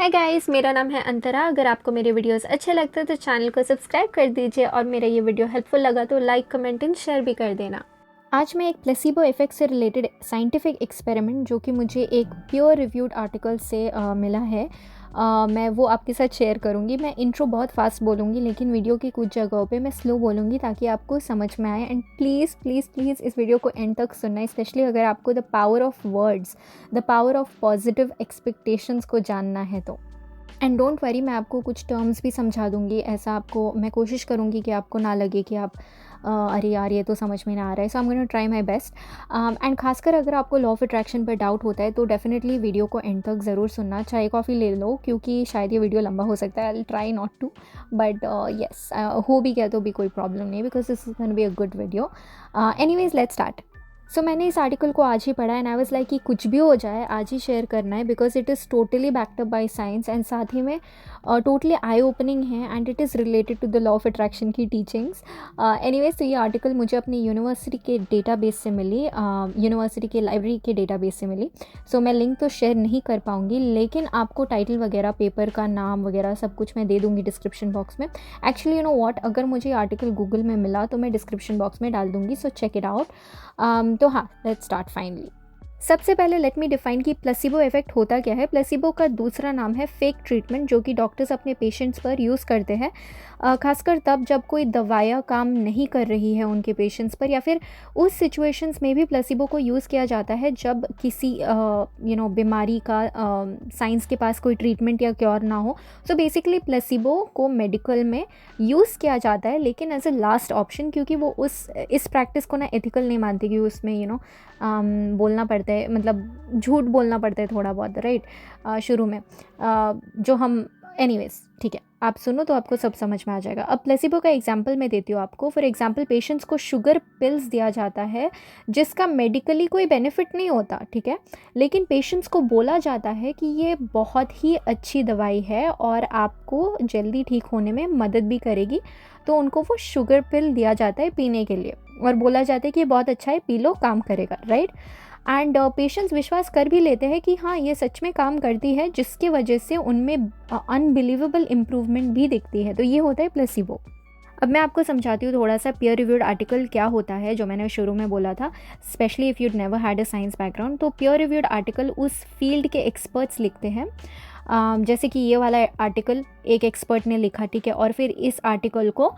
Hi guys, मेरा नाम है अंतरा। अगर आपको मेरे वीडियोस अच्छे लगते हैं तो चैनल को सब्सक्राइब कर दीजिए और मेरा ये वीडियो हेल्पफुल लगा तो लाइक, कमेंट एंड शेयर भी कर देना। आज मैं एक प्लेसिबो इफेक्ट से रिलेटेड साइंटिफिक एक्सपेरिमेंट जो कि मुझे एक प्योर रिव्यूड आर्टिकल से मिला है, मैं वो आपके साथ शेयर करूँगी। मैं इंट्रो बहुत फास्ट बोलूँगी लेकिन वीडियो की कुछ जगहों पे मैं स्लो बोलूँगी ताकि आपको समझ में आए। एंड प्लीज़ प्लीज़ प्लीज़ इस वीडियो को एंड तक सुनना, स्पेशली अगर आपको the power of words, the power of positive expectations को जानना है तो। एंड डोंट वरी, मैं आपको कुछ टर्म्स भी समझा दूँगी। ऐसा आपको मैं कोशिश करूँगी कि आपको ना लगे कि आप अरे यार ये तो समझ में ना आ रहा है। So I am gonna try my best. And खासकर अगर आपको लॉ ऑफ अट्रैक्शन पर डाउट होता है तो डेफिनेटली वीडियो को एंड तक ज़रूर सुनना। चाय कॉफ़ी ले लो क्योंकि शायद ये वीडियो लंबा हो सकता है। I will try not to, but yes, हो भी गया तो भी कोई प्रॉब्लम नहीं, because this is gonna be a good video. Anyways let's start. So मैंने इस आर्टिकल को आज ही पढ़ा एंड आई वाज लाइक कि कुछ भी हो जाए आज ही शेयर करना है, because it is totally backed up by science and साथ ही में टोटली आई ओपनिंग है and it is related to the law of attraction की टीचिंग्स। एनीवेज, तो ये आर्टिकल मुझे अपनी यूनिवर्सिटी के डेटाबेस से मिली, यूनिवर्सिटी के लाइब्रेरी के डेटाबेस से मिली। सो मैं लिंक तो शेयर नहीं कर पाऊँगी लेकिन आपको टाइटल वगैरह, पेपर का नाम वगैरह सब कुछ मैं दे दूँगी डिस्क्रिप्शन बॉक्स में। एक्चुअली यू नो व्हाट, अगर मुझे आर्टिकल गूगल में मिला तो मैं डिस्क्रिप्शन बॉक्स में डाल दूँगी, सो चेक इट आउट। तो हाँ, लेट्स स्टार्ट फाइनली। सबसे पहले लेट मी डिफाइन कि प्लेसिबो इफेक्ट होता क्या है। प्लेसिबो का दूसरा नाम है फेक ट्रीटमेंट, जो कि डॉक्टर्स अपने पेशेंट्स पर यूज़ करते हैं, खासकर तब जब कोई दवाइयाँ काम नहीं कर रही है उनके पेशेंट्स पर, या फिर उस सिचुएशंस में भी प्लेसिबो को यूज़ किया जाता है जब किसी बीमारी का साइंस के पास कोई ट्रीटमेंट या क्योर ना हो। सो बेसिकली प्लेसिबो को मेडिकल में यूज़ किया जाता है लेकिन एज अ लास्ट ऑप्शन, क्योंकि वो इस प्रैक्टिस को ना एथिकल नहीं मानती कि उसमें बोलना पड़ता है, मतलब झूठ बोलना पड़ता है थोड़ा बहुत, राइट, शुरू में, जो हम एनीवेज ठीक है, आप सुनो तो आपको सब समझ में आ जाएगा। अब प्लेसिबो का एग्जांपल मैं देती हूँ आपको। फॉर एग्जांपल, पेशेंट्स को शुगर पिल्स दिया जाता है जिसका मेडिकली कोई बेनिफिट नहीं होता, ठीक है, लेकिन पेशेंट्स को बोला जाता है कि ये बहुत ही अच्छी दवाई है और आपको जल्दी ठीक होने में मदद भी करेगी। तो उनको वो शुगर पिल दिया जाता है पीने के लिए और बोला जाता है कि ये बहुत अच्छा है, पी लो, काम करेगा, राइट। एंड पेशेंट्स विश्वास कर भी लेते हैं कि हाँ ये सच में काम करती है, जिसकी वजह से उनमें अनबिलीवेबल इम्प्रूवमेंट भी दिखती है। तो ये होता है प्लेसिबो। अब मैं आपको समझाती हूँ थोड़ा सा पीयर रिव्यूड आर्टिकल क्या होता है, जो मैंने शुरू में बोला था, specially if you'd never had a science background. तो पीयर रिव्यूड आर्टिकल उस फील्ड के एक्सपर्ट्स लिखते हैं, जैसे कि ये वाला आर्टिकल एक एक्सपर्ट ने लिखा, ठीक है, और फिर इस आर्टिकल को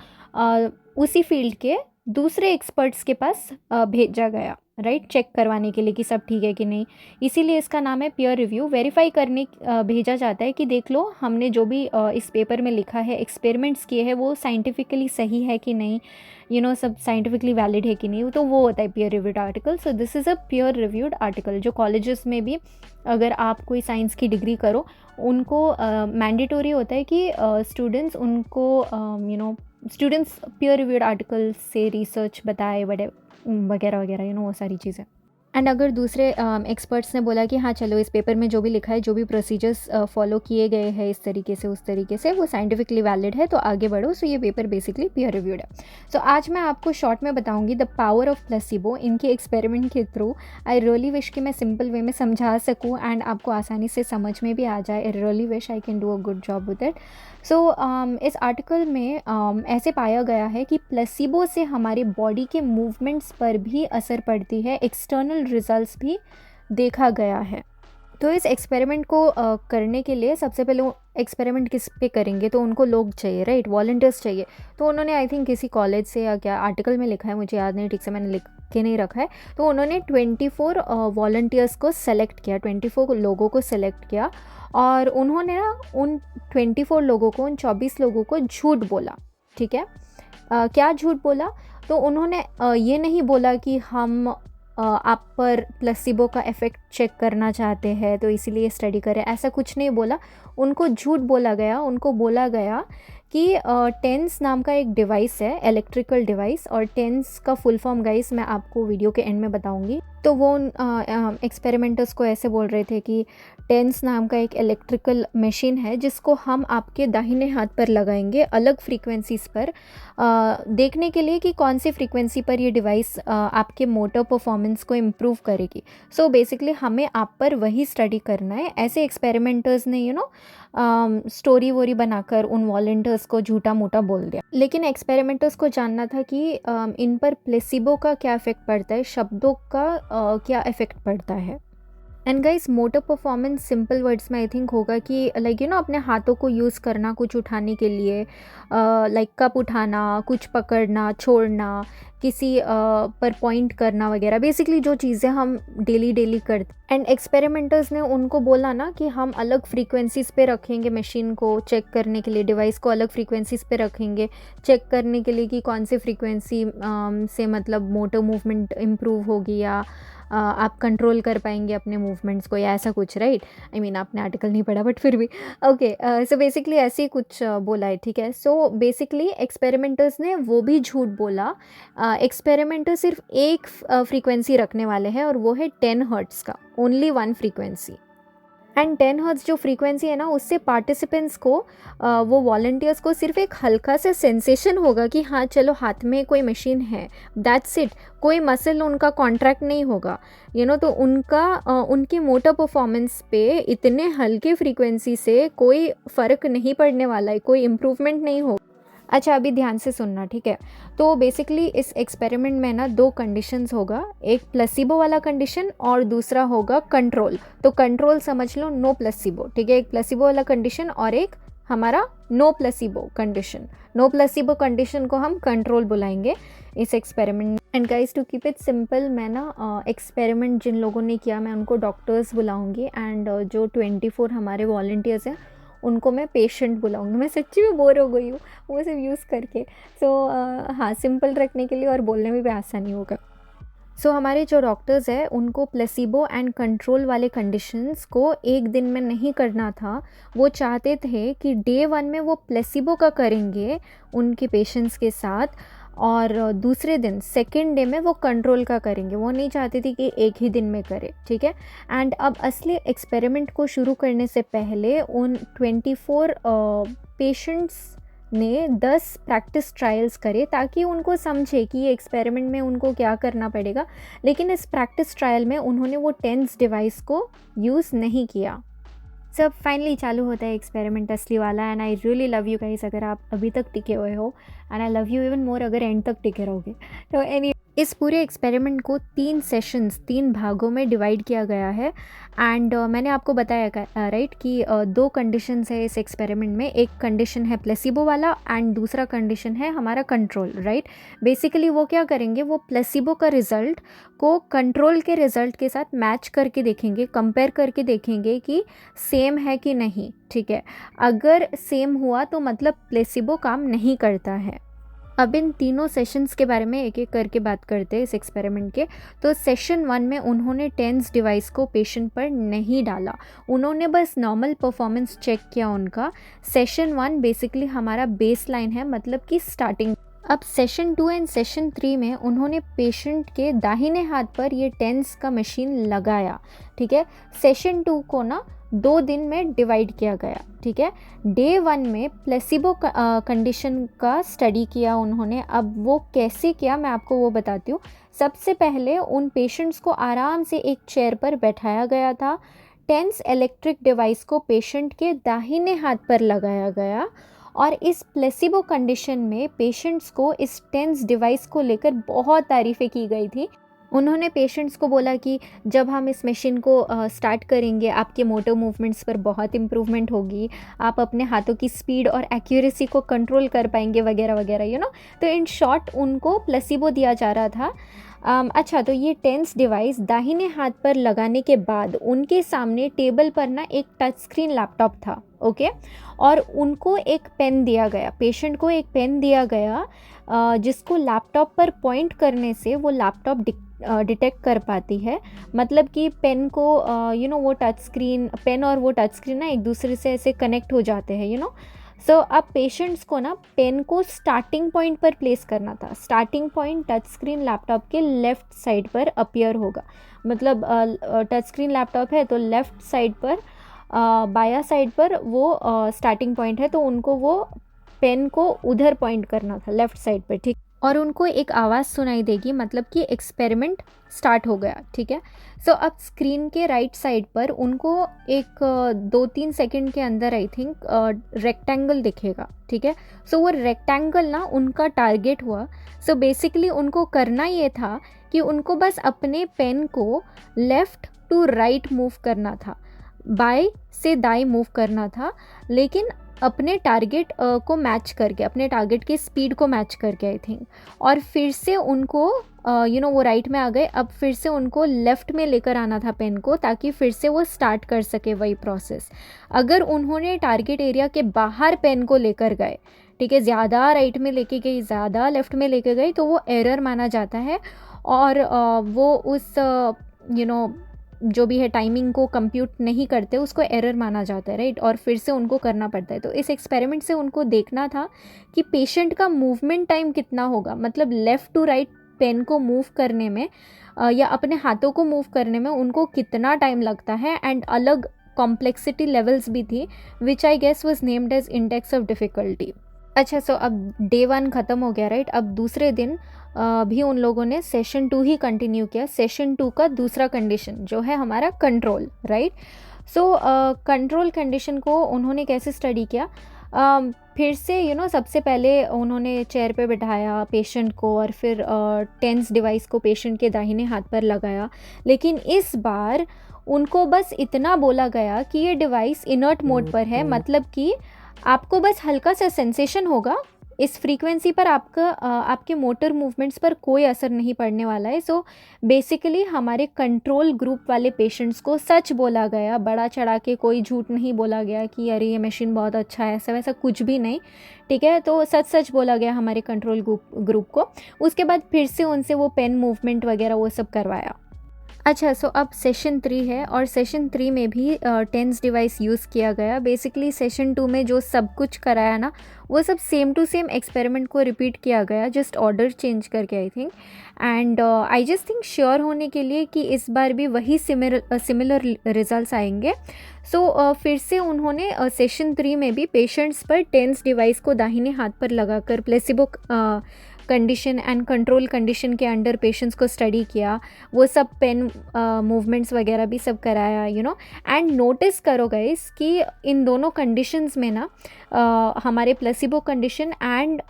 उसी फील्ड के दूसरे एक्सपर्ट्स के पास भेजा गया, राइट, चेक करवाने के लिए कि सब ठीक है कि नहीं। इसीलिए इसका नाम है पीयर रिव्यू। वेरीफाई करने भेजा जाता है कि देख लो हमने जो भी इस पेपर में लिखा है, एक्सपेरिमेंट्स किए हैं, वो साइंटिफिकली सही है कि नहीं, सब साइंटिफिकली वैलिड है कि नहीं। तो वो होता है peer reviewed article. So this is a peer reviewed article, जो कॉलेजेस में भी अगर आप कोई साइंस की डिग्री करो उनको मैंडेटरी होता है कि students students peer reviewed article से रिसर्च बताए वगैरह वगैरह, वो सारी चीज़ें। एंड अगर दूसरे एक्सपर्ट्स ने बोला कि हाँ चलो इस पेपर में जो भी लिखा है, जो भी प्रोसीजर्स फॉलो किए गए हैं इस तरीके से उस तरीके से, वो साइंटिफिकली वैलिड है, तो आगे बढ़ो। सो ये पेपर बेसिकली पीयर रिव्यूड है। सो आज मैं आपको शॉर्ट में बताऊंगी द पावर ऑफ प्लेसिबो इनके एक्सपेरिमेंट के थ्रू। आई रियली विश कि मैं सिंपल वे में समझा सकूँ एंड आपको आसानी से समझ में भी आ जाए। I really wish I can do a good job with it. So इस आर्टिकल में ऐसे पाया गया है कि प्लेसिबो से हमारे बॉडी के मूवमेंट्स पर भी असर पड़ती है, एक्सटर्नल रिजल्ट्स भी देखा गया है। तो इस एक्सपेरिमेंट को करने के लिए सबसे पहले एक्सपेरिमेंट किस पे करेंगे, तो उनको लोग चाहिए, राइट, वॉलंटियर्स चाहिए। तो उन्होंने आई थिंक किसी कॉलेज से या क्या आर्टिकल में लिखा है, मुझे याद नहीं ठीक से, मैंने लिख के नहीं रखा है। तो उन्होंने 24 वॉलंटियर्स को सेलेक्ट किया, 24 लोगों को सेलेक्ट किया और उन्होंने ना उन 24 लोगों को, उन 24 लोगों को झूठ बोला, ठीक है। क्या झूठ बोला? तो उन्होंने ये नहीं बोला कि हम आप पर प्लेसिबो का इफ़ेक्ट चेक करना चाहते हैं तो इसीलिए स्टडी करें, ऐसा कुछ नहीं बोला। उनको झूठ बोला गया, उनको बोला गया कि टेंस नाम का एक डिवाइस है, इलेक्ट्रिकल डिवाइस, और टेंस का फुल फॉर्म गाइस मैं आपको वीडियो के एंड में बताऊंगी। तो वो एक्सपेरिमेंट्स को ऐसे बोल रहे थे कि टेंस नाम का एक इलेक्ट्रिकल मशीन है जिसको हम आपके दाहिने हाथ पर लगाएंगे अलग फ्रीक्वेंसीज़ पर, देखने के लिए कि कौन सी फ्रीक्वेंसी पर ये डिवाइस आपके मोटर परफॉर्मेंस को इम्प्रूव करेगी। सो बेसिकली हमें आप पर वही स्टडी करना है। ऐसे एक्सपेरिमेंटर्स ने स्टोरी वोरी बनाकर उन वॉलंटियर्स को झूठा मूठा बोल दिया। लेकिन एक्सपेरिमेंटर्स को जानना था कि इन पर प्लेसिबो का क्या इफेक्ट पड़ता है, शब्दों का क्या इफेक्ट पड़ता है। And guys, motor performance simple words में आई थिंक होगा कि अपने हाथों को यूज़ करना कुछ उठाने के लिए, लाइक कप उठाना, कुछ पकड़ना, छोड़ना, किसी पर पॉइंट करना वगैरह, बेसिकली जो चीज़ें हम डेली करते। एंड एक्सपेरिमेंटर्स ने उनको बोला ना कि हम अलग फ्रीक्वेंसीज़ पे रखेंगे मशीन को चेक करने के लिए, डिवाइस को अलग फ्रीक्वेंसीज़ पे रखेंगे चेक करने के लिए कि कौन सी फ्रीक्वेंसी से मोटर मूवमेंट इम्प्रूव होगी या आप कंट्रोल कर पाएंगे अपने मूवमेंट्स को या ऐसा कुछ, राइट। आई मीन आपने आर्टिकल नहीं पढ़ा बट फिर भी ओके। सो बेसिकली ऐसे ही कुछ बोला है, ठीक है। सो बेसिकली एक्सपेरिमेंटर्स ने वो भी झूठ बोला। एक्सपेरिमेंटर सिर्फ एक फ्रीक्वेंसी रखने वाले हैं और वो है 10 हर्ट्ज़ का, ओनली 1 फ्रीक्वेंसी। एंड 10 हर्ट्ज़ जो फ्रीक्वेंसी है ना, उससे पार्टिसिपेंट्स को वो वॉलंटियर्स को सिर्फ एक हल्का सा सेंसेशन होगा कि हाँ चलो हाथ में कोई मशीन है, दैट्स इट। कोई मसल उनका कॉन्ट्रैक्ट नहीं होगा, तो उनकी मोटर परफॉर्मेंस पे इतने हल्के फ्रीक्वेंसी से कोई फ़र्क नहीं पड़ने वाला है, कोई इम्प्रूवमेंट नहीं हो। अच्छा, अभी ध्यान से सुनना, ठीक है। तो बेसिकली इस एक्सपेरिमेंट में ना 2 कंडीशंस होगा, एक प्लेसिबो वाला कंडीशन और दूसरा होगा कंट्रोल। तो कंट्रोल समझ लो नो प्लेसिबो, ठीक है। एक प्लेसिबो वाला कंडीशन और एक हमारा no placebo condition. No placebo condition को हम कंट्रोल बुलाएंगे इस experiment. And guys, to keep it simple, मैं ना एक्सपेरिमेंट जिन लोगों ने किया मैं उनको डॉक्टर्स बुलाऊंगी एंड जो 24 हमारे वॉलंटियर्स हैं उनको मैं पेशेंट बुलाऊंगी। मैं सच्ची में बोर हो गई हूँ वो सब यूज़ करके। सो हाँ, सिंपल रखने के लिए और बोलने में भी आसानी होगा। सो हमारे जो डॉक्टर्स हैं उनको प्लेसिबो एंड कंट्रोल वाले कंडीशंस को एक दिन में नहीं करना था। वो चाहते थे कि डे 1 में वो प्लेसिबो का करेंगे उनके पेशेंट्स के साथ और दूसरे दिन सेकेंड डे में वो कंट्रोल का करेंगे। वो नहीं चाहती थी कि एक ही दिन में करे, ठीक है। एंड अब असली एक्सपेरिमेंट को शुरू करने से पहले उन 24 पेशेंट्स ने 10 प्रैक्टिस ट्रायल्स करे ताकि उनको समझे कि ये एक्सपेरिमेंट में उनको क्या करना पड़ेगा। लेकिन इस प्रैक्टिस ट्रायल में उन्होंने वो टेंस डिवाइस को यूज़ नहीं किया। सब फाइनली चालू होता है एक्सपेरिमेंट असली वाला। And I really love you guys अगर आप अभी तक टिके हुए हो, and I love you even more अगर एंड तक टिके रहोगे। तो इस पूरे एक्सपेरिमेंट को 3 सेशंस 3 भागों में डिवाइड किया गया है। एंड मैंने आपको बताया राइट कि 2 कंडीशंस है इस एक्सपेरिमेंट में। एक कंडीशन है प्लेसिबो वाला एंड दूसरा कंडीशन है हमारा कंट्रोल, राइट। बेसिकली वो क्या करेंगे, वो प्लेसिबो का रिज़ल्ट को कंट्रोल के रिज़ल्ट के साथ मैच करके देखेंगे, कंपेयर करके देखेंगे कि सेम है कि नहीं, ठीक है। अगर सेम हुआ तो मतलब प्लेसिबो काम नहीं करता है। अब इन तीनों सेशंस के बारे में एक एक करके बात करते हैं इस एक्सपेरिमेंट के। तो सेशन 1 में उन्होंने टेंस डिवाइस को पेशेंट पर नहीं डाला, उन्होंने बस नॉर्मल परफॉर्मेंस चेक किया उनका। सेशन 1 बेसिकली हमारा बेस लाइन है, मतलब कि स्टार्टिंग। अब सेशन 2 एंड सेशन 3 में उन्होंने पेशेंट के दाहिने हाथ पर ये टेंस का मशीन लगाया, ठीक है। सेशन 2 को ना 2 दिन में डिवाइड किया गया, ठीक है। डे 1 में प्लेसिबो कंडीशन का स्टडी किया उन्होंने। अब वो कैसे किया मैं आपको वो बताती हूँ। सबसे पहले उन पेशेंट्स को आराम से एक चेयर पर बैठाया गया था। टेंस इलेक्ट्रिक डिवाइस को पेशेंट के दाहिने हाथ पर लगाया गया और इस प्लेसिबो कंडीशन में पेशेंट्स को इस टेंस डिवाइस को लेकर बहुत तारीफ़ें की गई थी। उन्होंने पेशेंट्स को बोला कि जब हम इस मशीन को स्टार्ट करेंगे आपके मोटर मूवमेंट्स पर बहुत इम्प्रूवमेंट होगी, आप अपने हाथों की स्पीड और एक्यूरेसी को कंट्रोल कर पाएंगे वगैरह वगैरह, तो इन शॉर्ट उनको प्लेसिबो दिया जा रहा था। अच्छा, तो ये टेंस डिवाइस दाहिने हाथ पर लगाने के बाद उनके सामने टेबल पर ना एक टच स्क्रीन लैपटॉप था, ओके। और उनको एक पेन दिया गया, पेशेंट को एक पेन दिया गया जिसको लैपटॉप पर पॉइंट करने से वो लैपटॉप डिटेक्ट कर पाती है। मतलब कि पेन को वो टच स्क्रीन, पेन और वो टच स्क्रीन ना एक दूसरे से ऐसे कनेक्ट हो जाते हैं, सो अब पेशेंट्स को ना पेन को स्टार्टिंग पॉइंट पर प्लेस करना था। Starting point touch screen laptop के लेफ़्ट साइड पर अपीयर होगा। मतलब टच स्क्रीन लैपटॉप है तो लेफ़्ट साइड पर बाया साइड पर वो स्टार्टिंग पॉइंट है, तो उनको वो पेन को उधर पॉइंट करना था लेफ़्ट साइड पर, ठीक। और उनको एक आवाज़ सुनाई देगी, मतलब कि एक्सपेरिमेंट स्टार्ट हो गया, ठीक है। सो अब स्क्रीन के राइट साइड पर उनको एक 2-3 सेकंड के अंदर आई थिंक रेक्टेंगल दिखेगा, ठीक है। सो वो रेक्टेंगल ना उनका टारगेट हुआ। सो बेसिकली उनको करना ये था कि उनको बस अपने पेन को लेफ़्ट टू राइट मूव करना था, बाएं से दाएं मूव करना था, लेकिन अपने टारगेट को मैच करके, अपने टारगेट की स्पीड को मैच करके आई थिंक। और फिर से उनको वो राइट में आ गए, अब फिर से उनको लेफ़्ट में लेकर आना था पेन को, ताकि फिर से वो स्टार्ट कर सके वही प्रोसेस। अगर उन्होंने टारगेट एरिया के बाहर पेन को लेकर गए, ठीक है, ज़्यादा राइट में लेके गई, ज़्यादा लेफ़्ट में लेके गई, तो वो एरर माना जाता है और वो उस जो भी है टाइमिंग को कंप्यूट नहीं करते, उसको एरर माना जाता है, राइट। और फिर से उनको करना पड़ता है। तो इस एक्सपेरिमेंट से उनको देखना था कि पेशेंट का मूवमेंट टाइम कितना होगा, मतलब लेफ़्ट टू राइट पेन को मूव करने में या अपने हाथों को मूव करने में उनको कितना टाइम लगता है। एंड अलग कॉम्प्लेक्सिटी लेवल्स भी थी, which I guess was named as index of difficulty. अच्छा, सो अब डे 1 ख़त्म हो गया, राइट। अब दूसरे दिन भी उन लोगों ने सेशन 2 ही कंटिन्यू किया। सेशन 2 का दूसरा कंडीशन जो है हमारा control, right. So control condition को उन्होंने कैसे स्टडी किया, फिर से सबसे पहले उन्होंने चेयर पे बिठाया पेशेंट को और फिर टेंस डिवाइस को पेशेंट के दाहिने हाथ पर लगाया। लेकिन इस बार उनको बस इतना बोला गया कि ये डिवाइस इनर्ट मोड पर है, मतलब कि आपको बस हल्का सा सेंसेशन होगा, इस फ्रीक्वेंसी पर आपके मोटर मूवमेंट्स पर कोई असर नहीं पड़ने वाला है। सो बेसिकली हमारे कंट्रोल ग्रुप वाले पेशेंट्स को सच बोला गया, बड़ा चढ़ा के कोई झूठ नहीं बोला गया कि अरे ये मशीन बहुत अच्छा है, ऐसा वैसा कुछ भी नहीं, ठीक है। तो सच सच बोला गया हमारे कंट्रोल ग्रुप को। उसके बाद फिर से उनसे वो पेन मूवमेंट वगैरह वो सब करवाया। अच्छा, सो अब सेशन 3 है और सेशन 3 में भी टेंस डिवाइस यूज़ किया गया। बेसिकली सेशन 2 में जो सब कुछ कराया ना, वो सब सेम टू सेम एक्सपेरिमेंट को रिपीट किया गया, जस्ट ऑर्डर चेंज करके I think. And I just think sure होने के लिए कि इस बार भी वही सिमिलर रिजल्ट्स आएंगे। सो फिर से उन्होंने सेशन 3 में भी पेशेंट्स पर टेंस डिवाइस को दाहिने हाथ पर लगाकर placebo condition and control condition के अंडर पेशेंट्स को स्टडी किया। वो सब पेन मूवमेंट्स वगैरह भी सब कराया, एंड नोटिस करो गाइस कि इन दोनों कंडीशंस में ना हमारे placebo condition and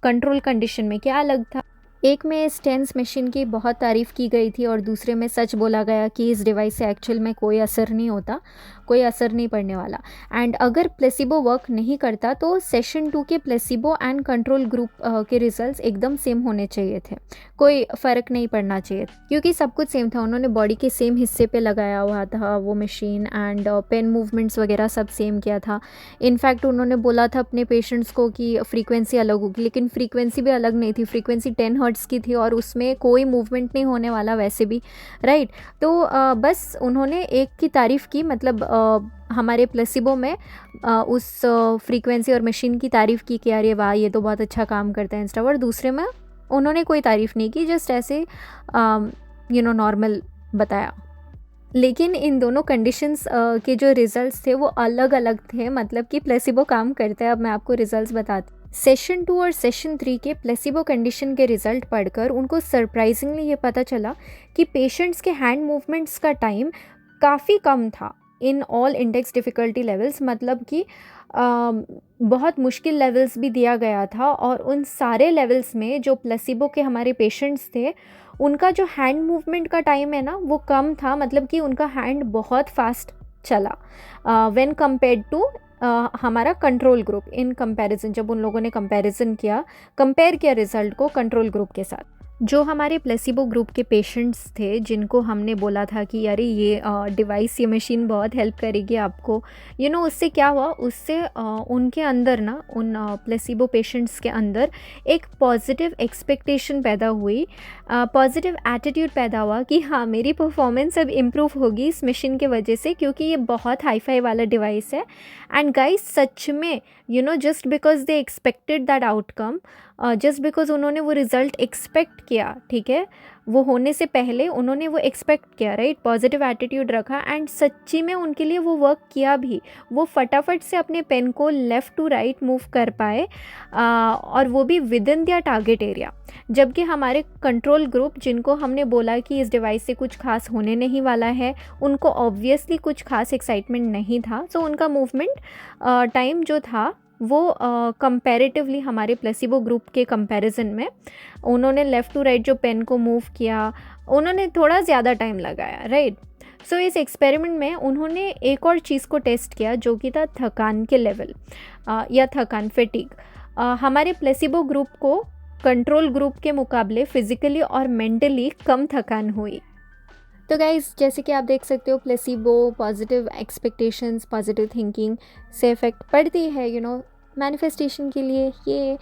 control condition में क्या अलग था। एक में इस टेंस मशीन की बहुत तारीफ़ की गई थी और दूसरे में सच बोला गया कि इस डिवाइस से एक्चुअल में कोई असर नहीं होता, कोई असर नहीं पड़ने वाला। एंड अगर प्लेसिबो वर्क नहीं करता तो सेशन 2 के प्लेसिबो एंड कंट्रोल ग्रुप के रिजल्ट्स एकदम सेम होने चाहिए थे, कोई फ़र्क नहीं पड़ना चाहिए, क्योंकि सब कुछ सेम था। उन्होंने बॉडी के सेम हिस्से पे लगाया हुआ था वो मशीन, एंड पेन मूवमेंट्स वगैरह सब सेम किया था। इनफैक्ट उन्होंने बोला था अपने पेशेंट्स को कि फ्रीक्वेंसी अलग होगी, लेकिन फ्रीक्वेंसी भी अलग नहीं थी, फ्रीक्वेंसी 10 हर्ट्ज़ की थी और उसमें कोई मूवमेंट नहीं होने वाला वैसे भी, राइट। तो बस उन्होंने एक की तारीफ़ की, मतलब हमारे प्लेसिबो में उस फ्रीक्वेंसी और मशीन की तारीफ़ की कि यार ये वाह, ये तो बहुत अच्छा काम करता है इंस्टा। और दूसरे में उन्होंने कोई तारीफ़ नहीं की, जस्ट ऐसे नॉर्मल बताया। लेकिन इन दोनों कंडीशंस के जो रिज़ल्ट्स थे वो अलग अलग थे, मतलब कि प्लेसिबो काम करता है। अब मैं आपको रिज़ल्ट्स बताती हूँ। सेशन 2 और सेशन 3 के प्लेसिबो कंडीशन के रिज़ल्ट पढ़कर उनको सरप्राइजिंगली ये पता चला कि पेशेंट्स के हैंड मूवमेंट्स का टाइम काफ़ी कम था in all index difficulty levels, मतलब कि बहुत मुश्किल लेवल्स भी दिया गया था और उन सारे लेवल्स में जो प्लेसिबो के हमारे पेशेंट्स थे उनका जो हैंड मूवमेंट का टाइम है ना वो कम था, मतलब कि उनका हैंड बहुत फास्ट चला व्हेन कंपेयर्ड टू हमारा कंट्रोल ग्रुप। इन कंपैरिजन, जब उन लोगों ने कंपेयर किया रिज़ल्ट को कंट्रोल ग्रुप के साथ, जो हमारे प्लेसिबो ग्रुप के पेशेंट्स थे जिनको हमने बोला था कि अरे ये डिवाइस, ये मशीन बहुत हेल्प करेगी आपको, उससे क्या हुआ, उससे उनके अंदर ना, उन प्लेसिबो पेशेंट्स के अंदर एक पॉजिटिव एक्सपेक्टेशन पैदा हुई, पॉजिटिव एटीट्यूड पैदा हुआ कि हाँ, मेरी परफॉर्मेंस अब इम्प्रूव होगी इस मशीन के वजह से, क्योंकि ये बहुत हाई फाई वाला डिवाइस है। एंड गाइस, सच में just because they expected that outcome, just because उन्होंने वो रिज़ल्ट एक्सपेक्ट किया, ठीक है, वो होने से पहले उन्होंने वो एक्सपेक्ट किया, राइट, पॉजिटिव एटीट्यूड रखा एंड सच्ची में उनके लिए वो वर्क किया भी। वो फटाफट से अपने पेन को लेफ़्ट टू राइट मूव कर पाए और वो भी within their target area. जबकि हमारे कंट्रोल ग्रुप, जिनको हमने बोला कि इस डिवाइस से कुछ खास होने नहीं वाला है, उनको ऑब्वियसली कुछ खास एक्साइटमेंट नहीं था। सो उनका मूवमेंट टाइम जो था वो कंपैरेटिवली हमारे प्लेसिबो ग्रुप के कंपैरिजन में, उन्होंने लेफ़्ट टू राइट जो पेन को मूव किया, उन्होंने थोड़ा ज़्यादा टाइम लगाया, राइट। सो इस एक्सपेरिमेंट में उन्होंने एक और चीज़ को टेस्ट किया जो कि था थकान के लेवल या थकान, फैटिग। हमारे प्लेसिबो ग्रुप को कंट्रोल ग्रुप के मुकाबले फिज़िकली और मेंटली कम थकान हुई। तो गाइज़, जैसे कि आप देख सकते हो, placebo, positive expectations, positive thinking से इफ़ेक्ट पड़ती है, यू नो, मैनिफेस्टेशन के लिए ये।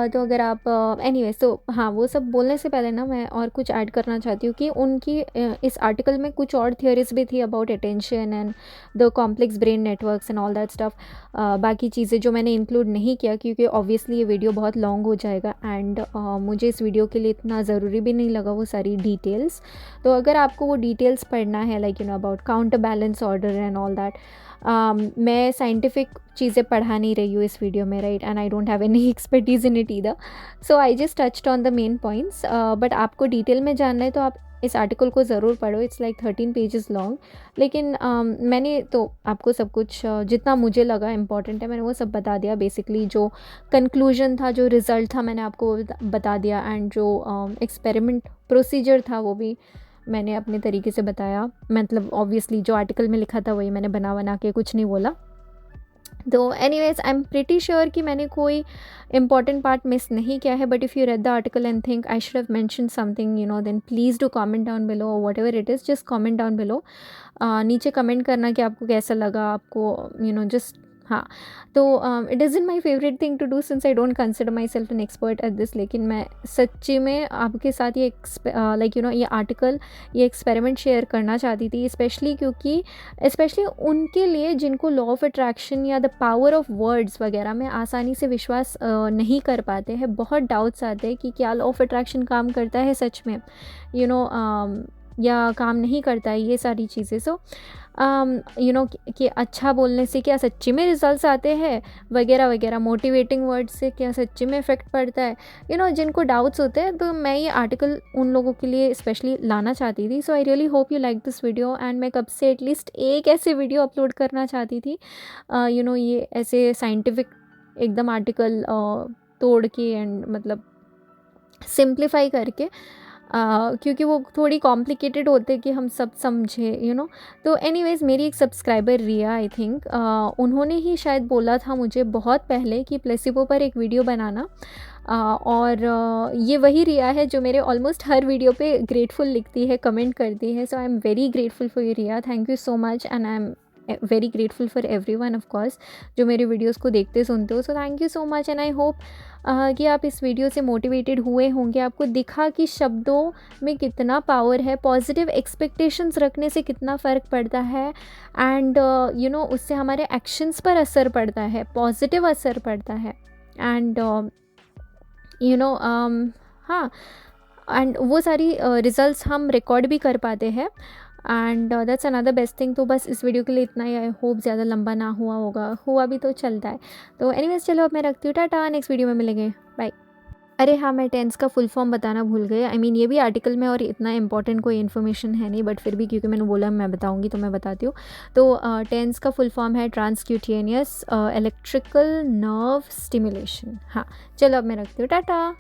तो अगर आप एनीवेज, तो हाँ, वो सब बोलने से पहले ना मैं और कुछ ऐड करना चाहती हूँ कि उनकी इस आर्टिकल में कुछ और थियोरीज भी थी about attention and the complex brain networks and all that stuff. बाकी चीज़ें जो मैंने इंक्लूड नहीं किया क्योंकि ऑब्वियसली ये वीडियो बहुत लॉन्ग हो जाएगा एंड मुझे इस वीडियो के लिए इतना ज़रूरी भी नहीं लगा वो सारी डिटेल्स। तो अगर आपको वो डिटेल्स पढ़ना है, like you no, about counter balance order and all that, मैं साइंटिफिक चीज़ें पढ़ा नहीं रही हूँ इस वीडियो में, right, and I don't have any expertise in it either. So I just touched on the main points. But आपको detail में जानना है तो आप इस आर्टिकल को ज़रूर पढ़ो। It's like 13 pages long. लेकिन मैंने तो आपको सब कुछ जितना मुझे लगा इम्पॉर्टेंट है मैंने वो सब बता दिया। बेसिकली जो कंक्लूजन था, जो रिज़ल्ट था, मैंने आपको बता दिया एंड जो एक्सपेरिमेंट प्रोसीजर था वो भी मैंने अपने तरीके से बताया। मतलब ऑब्वियसली जो आर्टिकल में लिखा था वही मैंने बना के कुछ नहीं बोला। तो anyways, I am pretty sure कि मैंने कोई इंपॉर्टेंट पार्ट मिस नहीं किया है। But if you read the article and think I should have mention something, you know, then please do comment down below, whatever it is, just comment down below. नीचे comment करना कि आपको कैसा लगा, आपको, यू नो, जस्ट, हाँ। तो it is in my favourite thing to do since I don't consider myself an expert at this. लेकिन मैं सच्ची में आपके साथ ये लाइक यू नो, ये आर्टिकल, ये एक्सपेरिमेंट शेयर करना चाहती थी, स्पेशली उनके लिए जिनको लॉ ऑफ अट्रैक्शन या द पावर ऑफ वर्ड्स वगैरह में आसानी से विश्वास नहीं कर पाते हैं। बहुत डाउट्स आते हैं कि क्या लॉ ऑफ अट्रैक्शन काम करता है सच में, यू नो, या काम नहीं करता है, ये सारी चीज़ें। सो यू नो, कि अच्छा बोलने से क्या सच्ची में रिजल्ट्स आते हैं वगैरह वगैरह, मोटिवेटिंग वर्ड्स से क्या सच्ची में इफ़ेक्ट पड़ता है, यू नो, जिनको डाउट्स होते हैं। तो मैं ये आर्टिकल उन लोगों के लिए स्पेशली लाना चाहती थी। So I really hope you like this video and मैं कब से एटलीस्ट एक ऐसे वीडियो अपलोड करना चाहती थी, यू नो, ये ऐसे साइंटिफिक एकदम आर्टिकल तोड़ के एंड मतलब सिंप्लीफाई करके, क्योंकि वो थोड़ी कॉम्प्लिकेटेड होते कि हम सब समझे, यू नो। तो एनीवेज़, मेरी एक सब्सक्राइबर रिया, आई थिंक, उन्होंने ही शायद बोला था मुझे बहुत पहले कि प्लेसिबो पर एक वीडियो बनाना। और ये वही रिया है जो मेरे ऑलमोस्ट हर वीडियो पे ग्रेटफुल लिखती है, कमेंट करती है। So I am very grateful for you Riya, thank you so much and I am very grateful for everyone of course जो मेरे वीडियोस को देखते सुनते हो। So thank you so much and I hope कि आप इस वीडियो से मोटिवेटेड हुए होंगे, आपको दिखा कि शब्दों में कितना पावर है, पॉजिटिव एक्सपेक्टेशंस रखने से कितना फ़र्क पड़ता है एंड यू नो, उससे हमारे एक्शंस पर असर पड़ता है, पॉजिटिव असर पड़ता है एंड यू नो, हाँ, एंड वो सारी रिज़ल्ट्स हम रिकॉर्ड भी कर पाते हैं and that's another best thing. तो बस इस वीडियो के लिए इतना ही। आई होप ज़्यादा लंबा ना हुआ होगा, हुआ भी तो चलता है। तो एनीवेज, चलो अब मैं रखती हूँ, टाटा, नेक्स्ट वीडियो में मिलेंगे, बाय। अरे हाँ, मैं टेंस का फुल फॉर्म बताना भूल गई। आई मीन, ये भी आर्टिकल में और इतना इंपॉर्टेंट कोई इन्फॉर्मेशन है नहीं, बट फिर भी क्योंकि मैंने बोला मैं बताऊंगी तो मैं बताती हूँ। तो टेंस का फुल फॉर्म है ट्रांसक्यूटेनियस इलेक्ट्रिकल नर्व स्टिमुलेशन। हाँ, चलो अब मैं रखती हूँ, टाटा।